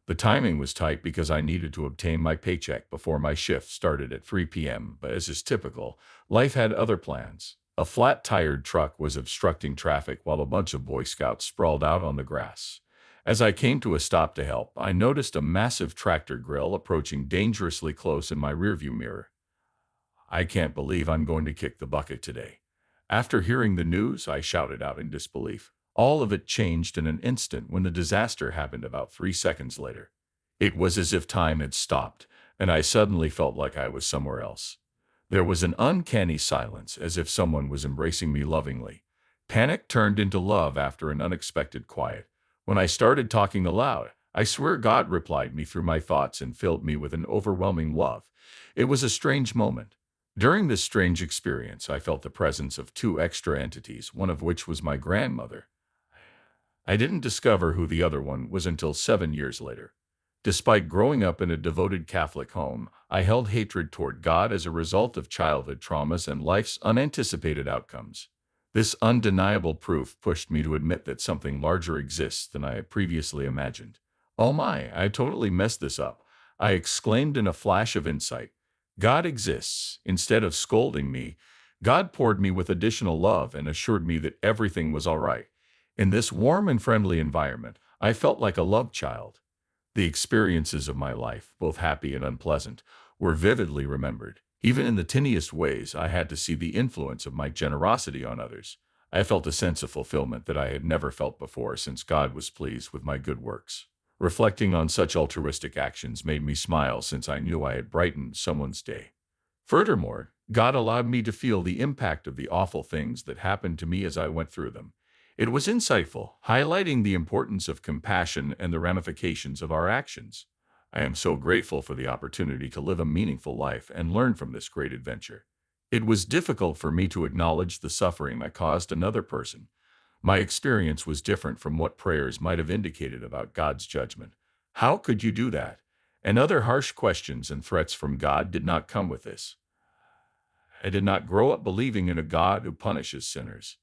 The timing was tight because I needed to obtain my paycheck before my shift started at 3 p.m., but as is typical, life had other plans. A flat-tired truck was obstructing traffic while a bunch of Boy Scouts sprawled out on the grass. As I came to a stop to help, I noticed a massive tractor grill approaching dangerously close in my rearview mirror. I can't believe I'm going to kick the bucket today. After hearing the news, I shouted out in disbelief. All of it changed in an instant when the disaster happened about 3 seconds later. It was as if time had stopped, and I suddenly felt like I was somewhere else. There was an uncanny silence, as if someone was embracing me lovingly. Panic turned into love after an unexpected quiet. When I started talking aloud, I swear God replied me through my thoughts and filled me with an overwhelming love. It was a strange moment. During this strange experience, I felt the presence of two extra entities, one of which was my grandmother. I didn't discover who the other one was until 7 years later. Despite growing up in a devoted Catholic home, I held hatred toward God as a result of childhood traumas and life's unanticipated outcomes. This undeniable proof pushed me to admit that something larger exists than I had previously imagined. Oh my, I totally messed this up, I exclaimed in a flash of insight. God exists. Instead of scolding me, God poured me with additional love and assured me that everything was all right. In this warm and friendly environment, I felt like a loved child. The experiences of my life, both happy and unpleasant, were vividly remembered. Even in the tiniest ways, I had to see the influence of my generosity on others. I felt a sense of fulfillment that I had never felt before since God was pleased with my good works. Reflecting on such altruistic actions made me smile since I knew I had brightened someone's day. Furthermore, God allowed me to feel the impact of the awful things that happened to me as I went through them. It was insightful, highlighting the importance of compassion and the ramifications of our actions. I am so grateful for the opportunity to live a meaningful life and learn from this great adventure. It was difficult for me to acknowledge the suffering I caused another person. My experience was different from what prayers might have indicated about God's judgment. How could you do that? And other harsh questions and threats from God did not come with this. I did not grow up believing in a God who punishes sinners.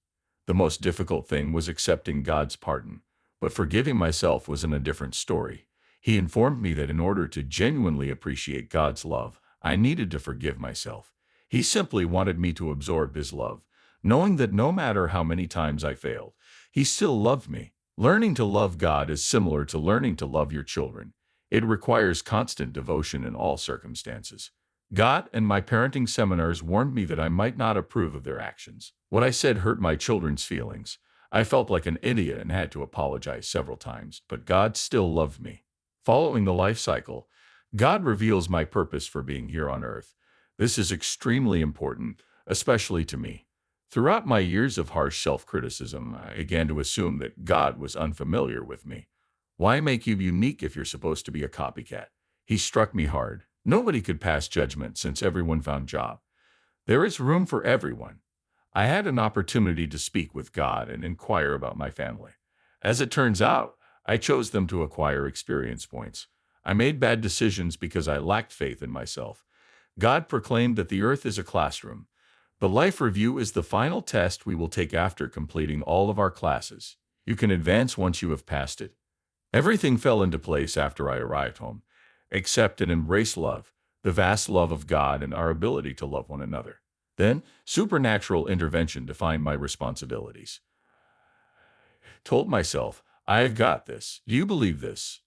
The most difficult thing was accepting God's pardon, but forgiving myself was in a different story. He informed me that in order to genuinely appreciate God's love, I needed to forgive myself. He simply wanted me to absorb His love, knowing that no matter how many times I failed, He still loved me. Learning to love God is similar to learning to love your children. It requires constant devotion in all circumstances. God and my parenting seminars warned me that I might not approve of their actions. What I said hurt my children's feelings. I felt like an idiot and had to apologize several times, but God still loved me. Following the life cycle, God reveals my purpose for being here on earth. This is extremely important, especially to me. Throughout my years of harsh self-criticism, I began to assume that God was unfamiliar with me. Why make you unique if you're supposed to be a copycat? He struck me hard. Nobody could pass judgment since everyone found job. There is room for everyone. I had an opportunity to speak with God and inquire about my family. As it turns out, I chose them to acquire experience points. I made bad decisions because I lacked faith in myself. God proclaimed that the earth is a classroom. The life review is the final test we will take after completing all of our classes. You can advance once you have passed it. Everything fell into place after I arrived home. Accept and embrace love, the vast love of God and our ability to love one another. Then, supernatural intervention defined my responsibilities. Told myself, I've got this. Do you believe this?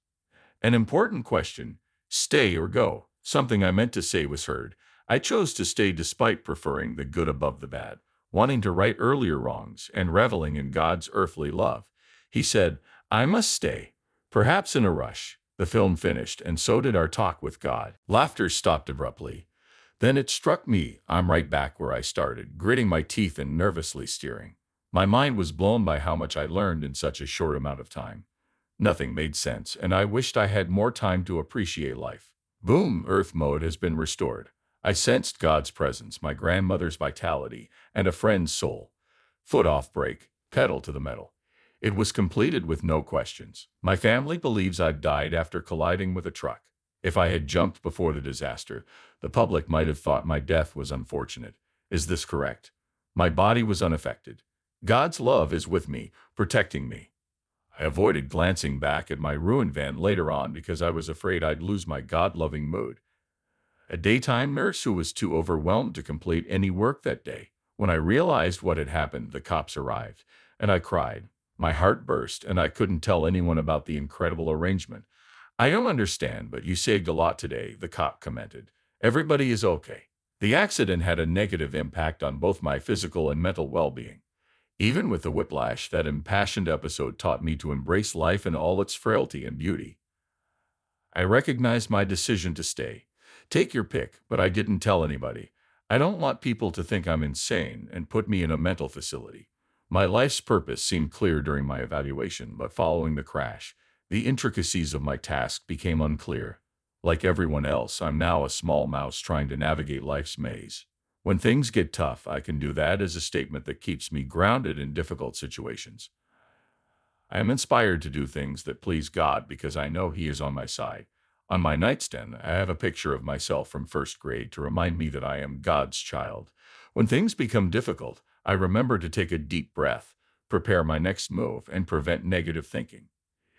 An important question, stay or go. Something I meant to say was heard. I chose to stay despite preferring the good above the bad, wanting to right earlier wrongs and reveling in God's earthly love. He said, I must stay, perhaps in a rush. The film finished, and so did our talk with God. Laughter stopped abruptly. Then it struck me, I'm right back where I started, gritting my teeth and nervously steering. My mind was blown by how much I learned in such a short amount of time. Nothing made sense, and I wished I had more time to appreciate life. Boom, Earth mode has been restored. I sensed God's presence, my grandmother's vitality, and a friend's soul. Foot off brake, pedal to the metal. It was completed with no questions. My family believes I died after colliding with a truck. If I had jumped before the disaster, the public might have thought my death was unfortunate. Is this correct? My body was unaffected. God's love is with me, protecting me. I avoided glancing back at my ruined van later on because I was afraid I'd lose my God-loving mood. A daytime nurse who was too overwhelmed to complete any work that day. When I realized what had happened, the cops arrived, and I cried. My heart burst, and I couldn't tell anyone about the incredible arrangement. I don't understand, but you saved a lot today, the cop commented. Everybody is okay. The accident had a negative impact on both my physical and mental well-being. Even with the whiplash, that impassioned episode taught me to embrace life in all its frailty and beauty. I recognized my decision to stay. Take your pick, but I didn't tell anybody. I don't want people to think I'm insane and put me in a mental facility. My life's purpose seemed clear during my evaluation, but following the crash, the intricacies of my task became unclear. Like everyone else, I'm now a small mouse trying to navigate life's maze. When things get tough, I can do that as a statement that keeps me grounded in difficult situations. I am inspired to do things that please God because I know He is on my side. On my nightstand, I have a picture of myself from first grade to remind me that I am God's child. When things become difficult, I remember to take a deep breath, prepare my next move, and prevent negative thinking.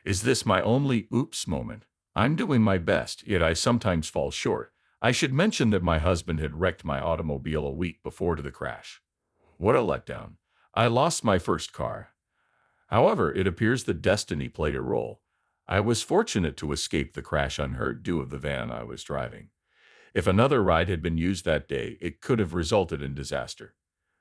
Is this my only oops moment? I'm doing my best, yet I sometimes fall short. I should mention that my husband had wrecked my automobile a week before to the crash. What a letdown. I lost my first car. However, it appears that destiny played a role. I was fortunate to escape the crash unhurt due to the van I was driving. If another ride had been used that day, it could have resulted in disaster.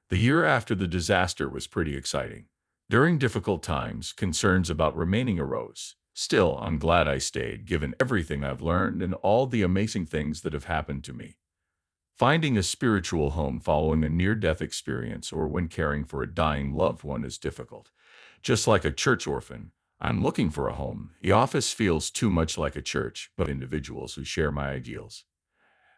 The year after the disaster was pretty exciting. During difficult times, concerns about remaining arose. Still, I'm glad I stayed, given everything I've learned and all the amazing things that have happened to me. Finding a spiritual home following a near-death experience or when caring for a dying loved one is difficult. Just like a church orphan, I'm looking for a home. The office feels too much like a church, but individuals who share my ideals.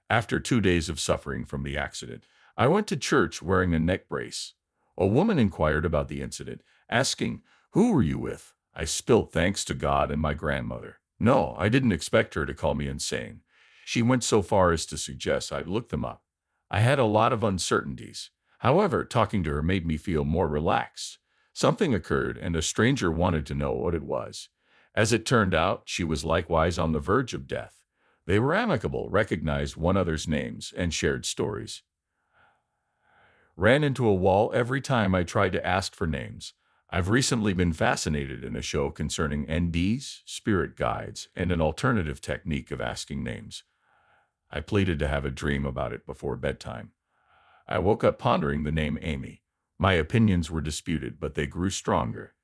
After 2 days of suffering from the accident, I went to church wearing a neck brace. A woman inquired about the incident, asking, "Who were you with?" I spilled thanks to God and my grandmother. No, I didn't expect her to call me insane. She went so far as to suggest I look them up. I had a lot of uncertainties. However, talking to her made me feel more relaxed. Something occurred, and a stranger wanted to know what it was. As it turned out, she was likewise on the verge of death. They were amicable, recognized one another's names, and shared stories. Ran into a wall every time I tried to ask for names. I've recently been fascinated in a show concerning NDs, spirit guides, and an alternative technique of asking names. I pleaded to have a dream about it before bedtime. I woke up pondering the name Amy. My opinions were disputed, but they grew stronger.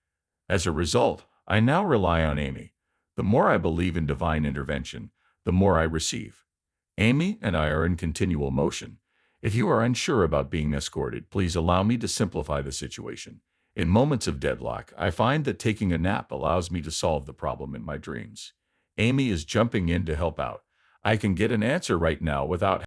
As a result, I now rely on Amy. The more I believe in divine intervention, the more I receive. Amy and I are in continual motion. If you are unsure about being escorted, please allow me to simplify the situation. In moments of deadlock, I find that taking a nap allows me to solve the problem in my dreams. Amy is jumping in to help out. I can get an answer right now without